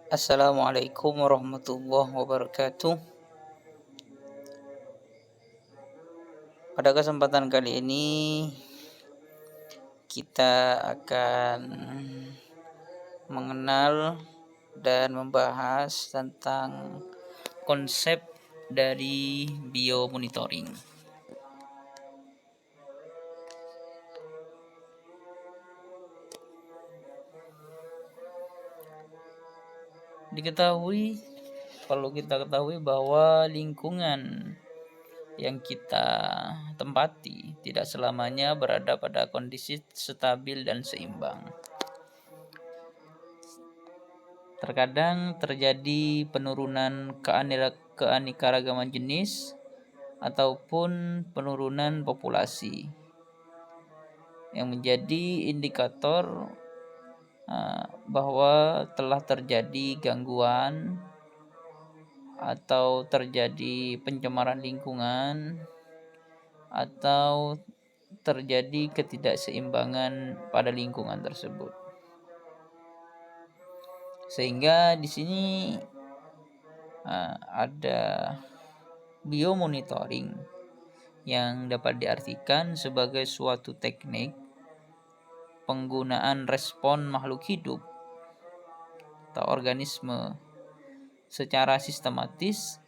Assalamualaikum warahmatullahi wabarakatuh. Pada kesempatan kali ini kita akan mengenal dan membahas tentang konsep dari biomonitoring. Perlu kita ketahui bahwa lingkungan yang kita tempati tidak selamanya berada pada kondisi stabil dan seimbang. Terkadang terjadi penurunan keanekaragaman jenis ataupun penurunan populasi yang menjadi indikator bahwa telah terjadi gangguan atau terjadi pencemaran lingkungan atau terjadi ketidakseimbangan pada lingkungan tersebut. Sehingga di sini ada biomonitoring yang dapat diartikan sebagai suatu teknik penggunaan respon makhluk hidup atau organisme secara sistematis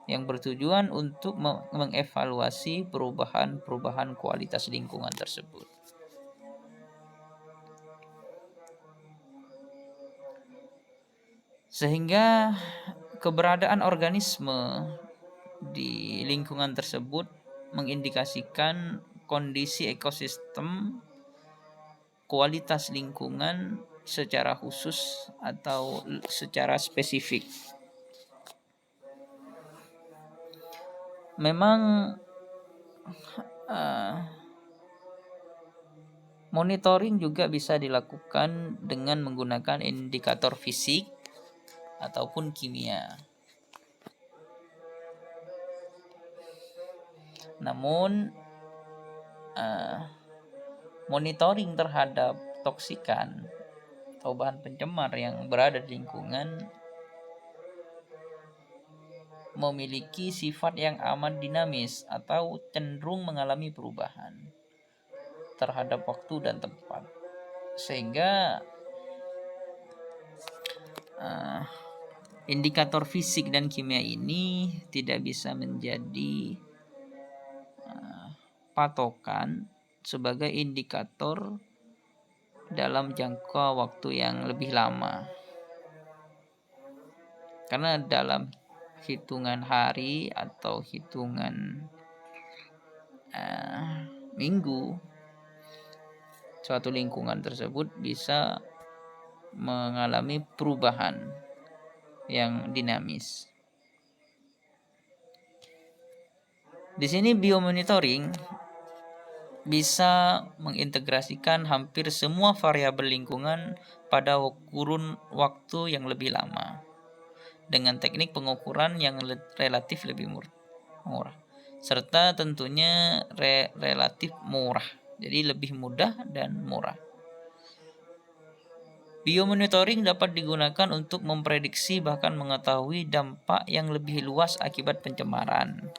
yang bertujuan untuk mengevaluasi perubahan kualitas lingkungan tersebut. Sehingga keberadaan organisme di lingkungan tersebut mengindikasikan kondisi ekosistem, kualitas lingkungan secara khusus atau secara spesifik. Memang monitoring juga bisa dilakukan dengan menggunakan indikator fisik ataupun kimia. Namun monitoring terhadap toksikan atau bahan pencemar yang berada di lingkungan memiliki sifat yang amat dinamis atau cenderung mengalami perubahan terhadap waktu dan tempat, sehingga indikator fisik dan kimia ini tidak bisa menjadi patokan sebagai indikator dalam jangka waktu yang lebih lama, karena dalam hitungan hari atau hitungan minggu suatu lingkungan tersebut bisa mengalami perubahan yang dinamis. Di sini biomonitoring bisa mengintegrasikan hampir semua variabel lingkungan pada kurun waktu yang lebih lama dengan teknik pengukuran yang relatif lebih murah, serta tentunya relatif murah, jadi lebih mudah dan murah. Biomonitoring dapat digunakan untuk memprediksi bahkan mengetahui dampak yang lebih luas akibat pencemaran,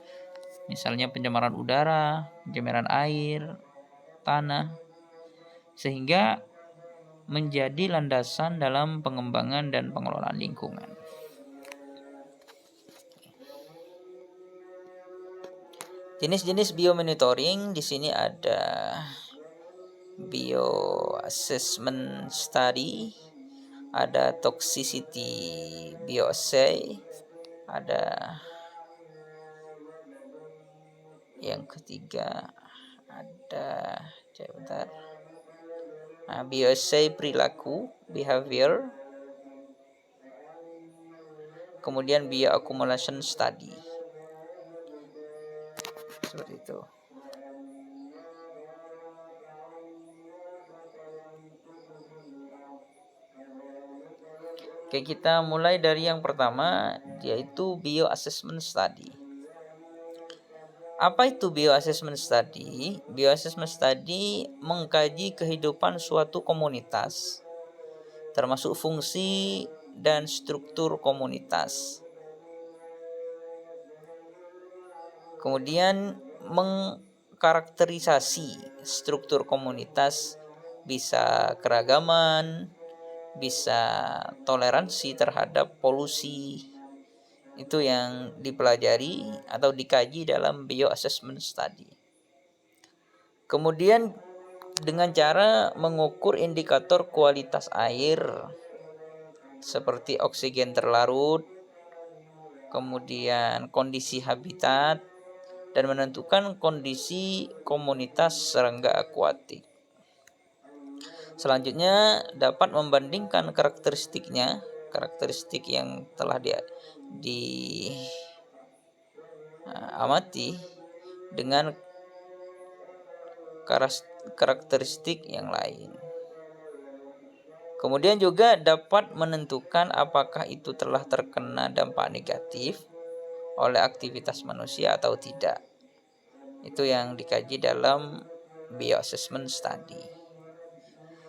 misalnya pencemaran udara, pencemaran air, tanah, sehingga menjadi landasan dalam pengembangan dan pengelolaan lingkungan. Jenis-jenis biomonitoring di sini ada bioassessment study, ada toxicity bioassay, ada yang ketiga ada bioassay perilaku behavior, kemudian bioaccumulation study, seperti itu. Oke, kita mulai dari yang pertama, yaitu bioassessment study. Apa itu bioassessment study? Bioassessment study mengkaji kehidupan suatu komunitas, termasuk fungsi dan struktur komunitas. Kemudian mengkarakterisasi struktur komunitas, bisa keragaman, bisa toleransi terhadap polusi. Itu yang dipelajari atau dikaji dalam bioassessment study. Kemudian dengan cara mengukur indikator kualitas air seperti oksigen terlarut, kemudian kondisi habitat, dan menentukan kondisi komunitas serangga akuatik. Selanjutnya dapat membandingkan karakteristik yang telah diamati dengan karakteristik yang lain. Kemudian juga dapat menentukan apakah itu telah terkena dampak negatif oleh aktivitas manusia atau tidak. Itu yang dikaji dalam bioassessment study.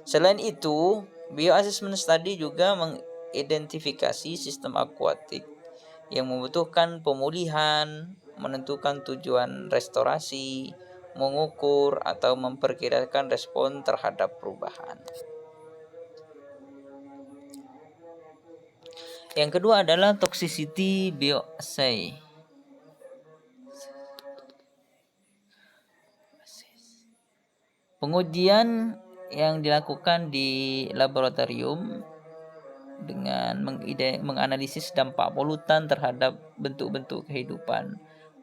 Selain itu, bioassessment study juga mengidentifikasi sistem akuatik yang membutuhkan pemulihan, menentukan tujuan restorasi, mengukur atau memperkirakan respon terhadap perubahan. Yang kedua adalah toxicity bioassay. Pengujian yang dilakukan di laboratorium dengan menganalisis dampak polutan terhadap bentuk-bentuk kehidupan,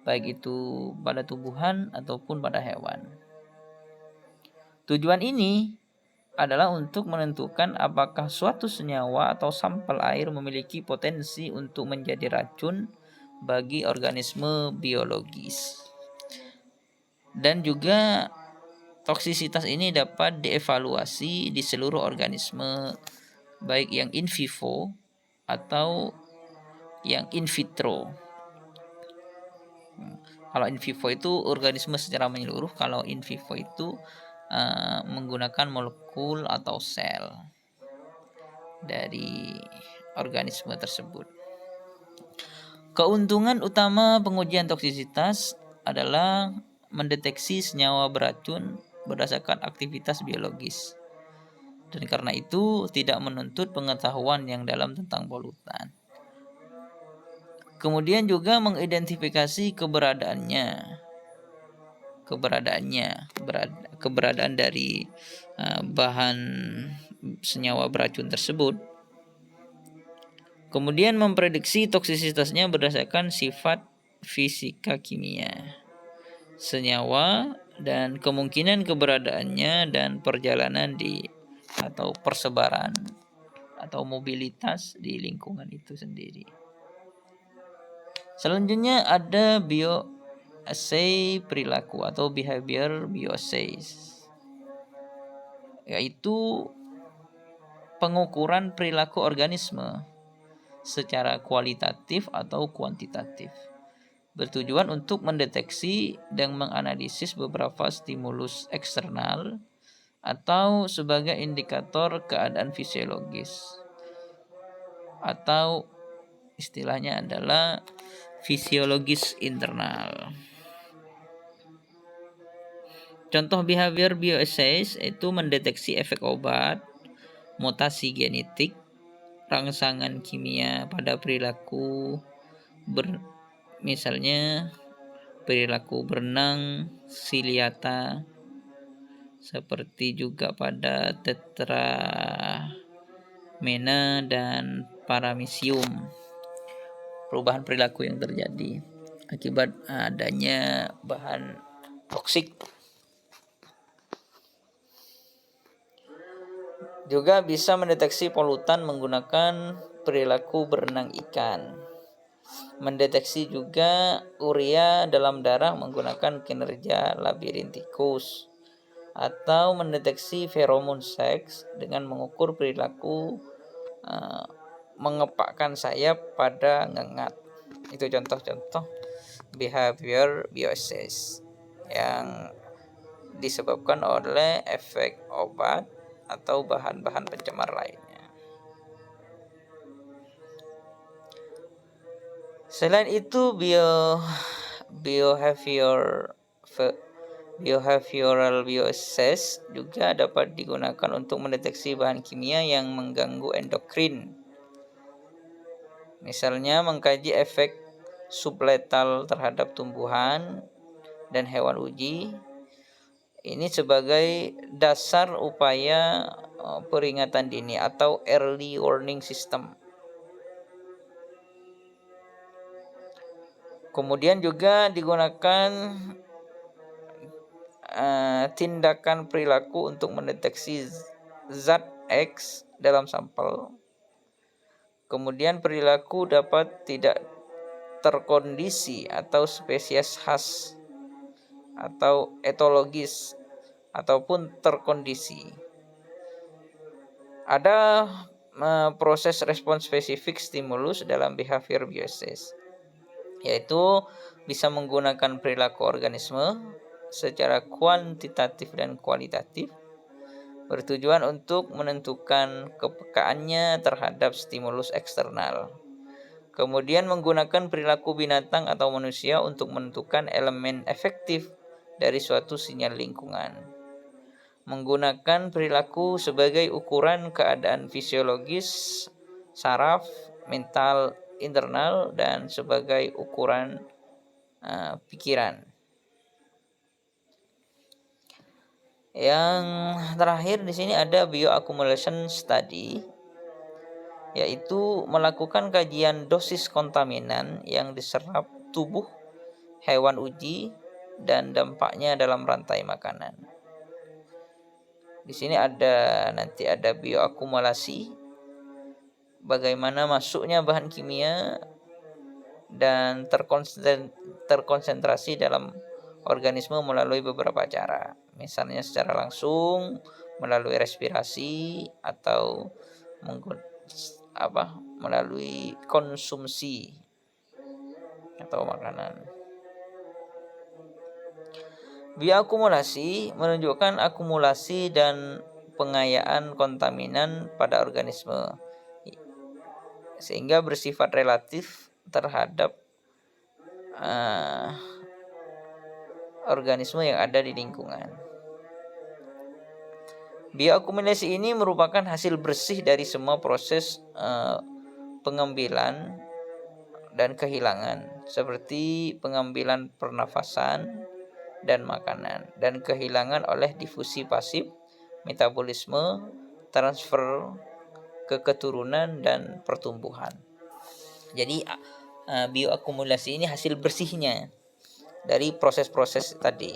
baik itu pada tumbuhan ataupun pada hewan. Tujuan ini adalah untuk menentukan apakah suatu senyawa atau sampel air memiliki potensi untuk menjadi racun bagi organisme biologis. Dan juga toksisitas ini dapat dievaluasi di seluruh organisme, baik yang in vivo atau yang in vitro. Kalau in vivo itu organisme secara menyeluruh, kalau in vivo itu menggunakan molekul atau sel dari organisme tersebut. Keuntungan utama pengujian toksisitas adalah mendeteksi senyawa beracun berdasarkan aktivitas biologis, dan karena itu tidak menuntut pengetahuan yang dalam tentang polutan. Kemudian juga mengidentifikasi keberadaan dari bahan senyawa beracun tersebut. Kemudian memprediksi toksisitasnya berdasarkan sifat fisika kimia senyawa dan kemungkinan keberadaannya dan perjalanan atau persebaran atau mobilitas di lingkungan itu sendiri. Selanjutnya ada bioassay perilaku atau behavior bioassays, yaitu pengukuran perilaku organisme secara kualitatif atau kuantitatif, bertujuan untuk mendeteksi dan menganalisis beberapa stimulus eksternal atau sebagai indikator keadaan fisiologis, atau istilahnya adalah fisiologis internal. Contoh behavior bioassays itu mendeteksi efek obat, mutasi genetik, rangsangan kimia pada perilaku misalnya perilaku berenang, siliata, seperti juga pada tetramena dan paramecium. Perubahan perilaku yang terjadi akibat adanya bahan toksik. Juga bisa mendeteksi polutan menggunakan perilaku berenang ikan. Mendeteksi juga urea dalam darah menggunakan kinerja labirinthecus, atau mendeteksi feromon seks dengan mengukur perilaku mengepakkan sayap pada ngengat. Itu contoh-contoh behavior bioassays yang disebabkan oleh efek obat atau bahan-bahan pencemar lainnya. Selain itu behavioral bioassess juga dapat digunakan untuk mendeteksi bahan kimia yang mengganggu endokrin. Misalnya mengkaji efek subletal terhadap tumbuhan dan hewan uji. Ini sebagai dasar upaya peringatan dini atau early warning system. Kemudian juga digunakan tindakan perilaku untuk mendeteksi zat X dalam sampel. Kemudian perilaku dapat tidak terkondisi atau spesies khas atau etologis ataupun terkondisi. Ada proses respons spesifik stimulus dalam behavior bioassess, yaitu bisa menggunakan perilaku organisme secara kuantitatif dan kualitatif, bertujuan untuk menentukan kepekaannya terhadap stimulus eksternal. Kemudian menggunakan perilaku binatang atau manusia untuk menentukan elemen efektif dari suatu sinyal lingkungan. Menggunakan perilaku sebagai ukuran keadaan fisiologis, saraf, mental, internal, dan sebagai ukuran pikiran. Yang terakhir di sini ada bioaccumulation study, yaitu melakukan kajian dosis kontaminan yang diserap tubuh hewan uji dan dampaknya dalam rantai makanan. Di sini nanti ada bioakumulasi, bagaimana masuknya bahan kimia dan terkonsentrasi dalam organisme melalui beberapa cara. Misalnya secara langsung melalui respirasi atau melalui konsumsi atau makanan. Bioakumulasi menunjukkan akumulasi dan pengayaan kontaminan pada organisme sehingga bersifat relatif terhadap organisme yang ada di lingkungan. Bioakumulasi ini merupakan hasil bersih dari semua proses pengambilan dan kehilangan, seperti pengambilan pernafasan dan makanan, dan kehilangan oleh difusi pasif, metabolisme, transfer ke keturunan, dan pertumbuhan. Jadi bioakumulasi ini hasil bersihnya dari proses-proses tadi.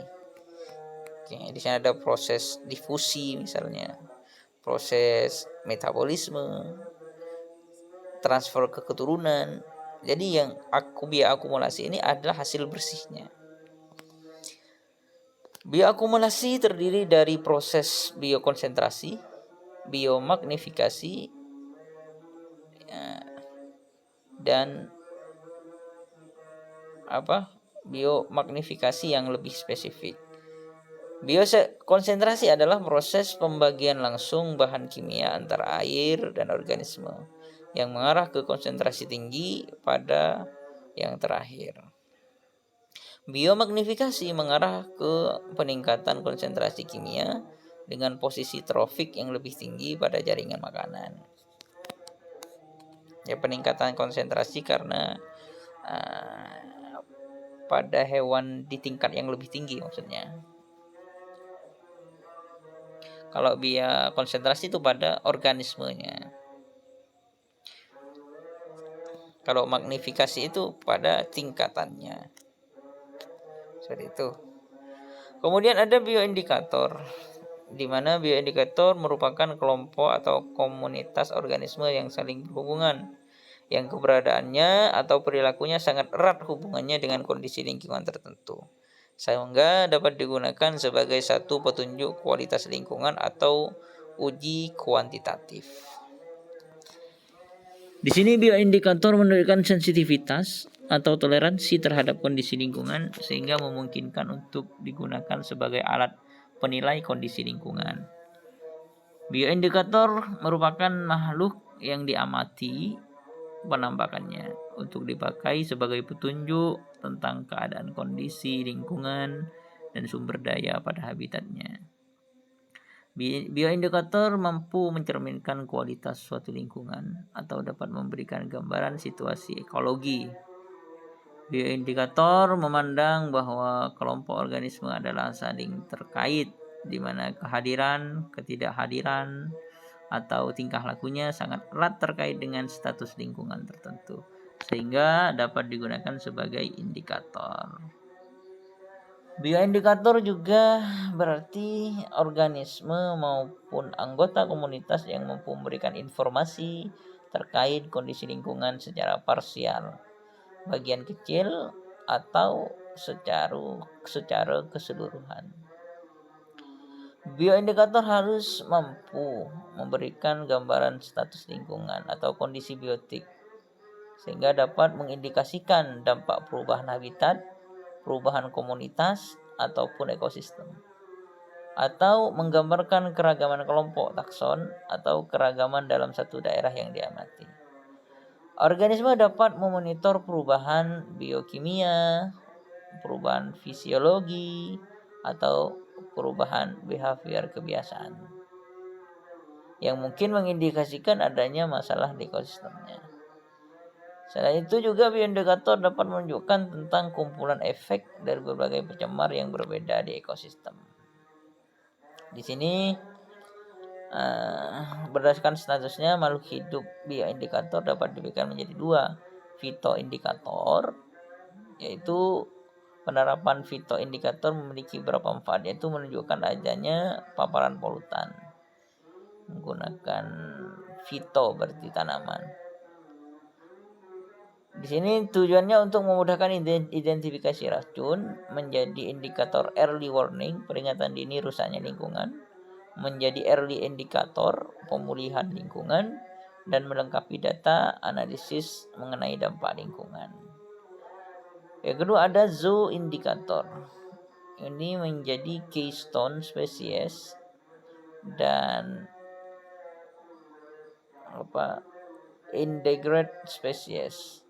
Oke, di sana ada proses difusi misalnya, proses metabolisme, transfer ke keturunan. Jadi yang bioakumulasi ini adalah hasil bersihnya. Bioakumulasi terdiri dari proses biokonsentrasi, biomagnifikasi, dan biomagnifikasi yang lebih spesifik. Biokonsentrasi adalah proses pembagian langsung bahan kimia antara air dan organisme yang mengarah ke konsentrasi tinggi pada yang terakhir. Biomagnifikasi mengarah ke peningkatan konsentrasi kimia dengan posisi trofik yang lebih tinggi pada jaringan makanan. Ya, peningkatan konsentrasi karena pada hewan di tingkat yang lebih tinggi maksudnya. Kalau biokonsentrasi itu pada organismenya. Kalau magnifikasi itu pada tingkatannya. Seperti itu. Kemudian ada bioindikator, di mana bioindikator merupakan kelompok atau komunitas organisme yang saling berhubungan, yang keberadaannya atau perilakunya sangat erat hubungannya dengan kondisi lingkungan tertentu, sehingga dapat digunakan sebagai satu petunjuk kualitas lingkungan atau uji kuantitatif. Di sini bioindikator menunjukkan sensitivitas atau toleransi terhadap kondisi lingkungan sehingga memungkinkan untuk digunakan sebagai alat penilai kondisi lingkungan. Bioindikator merupakan makhluk yang diamati penampakannya untuk dipakai sebagai petunjuk tentang keadaan kondisi lingkungan dan sumber daya pada habitatnya. Bioindikator mampu mencerminkan kualitas suatu lingkungan atau dapat memberikan gambaran situasi ekologi. Bioindikator memandang bahwa kelompok organisme adalah saling terkait, di mana kehadiran, ketidakhadiran, atau tingkah lakunya sangat erat terkait dengan status lingkungan tertentu, sehingga dapat digunakan sebagai indikator. Bioindikator juga berarti organisme maupun anggota komunitas yang mampu memberikan informasi terkait kondisi lingkungan secara parsial, bagian kecil, atau secara keseluruhan. Bioindikator harus mampu memberikan gambaran status lingkungan atau kondisi biotik, sehingga dapat mengindikasikan dampak perubahan habitat, perubahan komunitas, ataupun ekosistem, atau menggambarkan keragaman kelompok takson atau keragaman dalam satu daerah yang diamati. Organisme dapat memonitor perubahan biokimia, perubahan fisiologi, atau perubahan behavior kebiasaan yang mungkin mengindikasikan adanya masalah di ekosistemnya. Selain itu juga bioindikator dapat menunjukkan tentang kumpulan efek dari berbagai pencemar yang berbeda di ekosistem. Di sini berdasarkan statusnya makhluk hidup, bioindikator dapat diberikan menjadi dua. Fitoindikator, yaitu penerapan fitoindikator memiliki beberapa manfaat, yaitu menunjukkan adanya paparan polutan menggunakan fito berarti tanaman. Di sini tujuannya untuk memudahkan identifikasi racun, menjadi indikator early warning, peringatan dini rusaknya lingkungan, menjadi early indikator pemulihan lingkungan, dan melengkapi data analisis mengenai dampak lingkungan. Yang kedua ada zooindikator. Ini menjadi keystone species dan integrate species.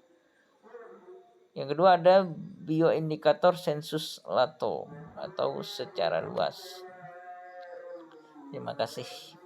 Yang kedua ada bioindikator sensus lato atau secara luas. Terima kasih.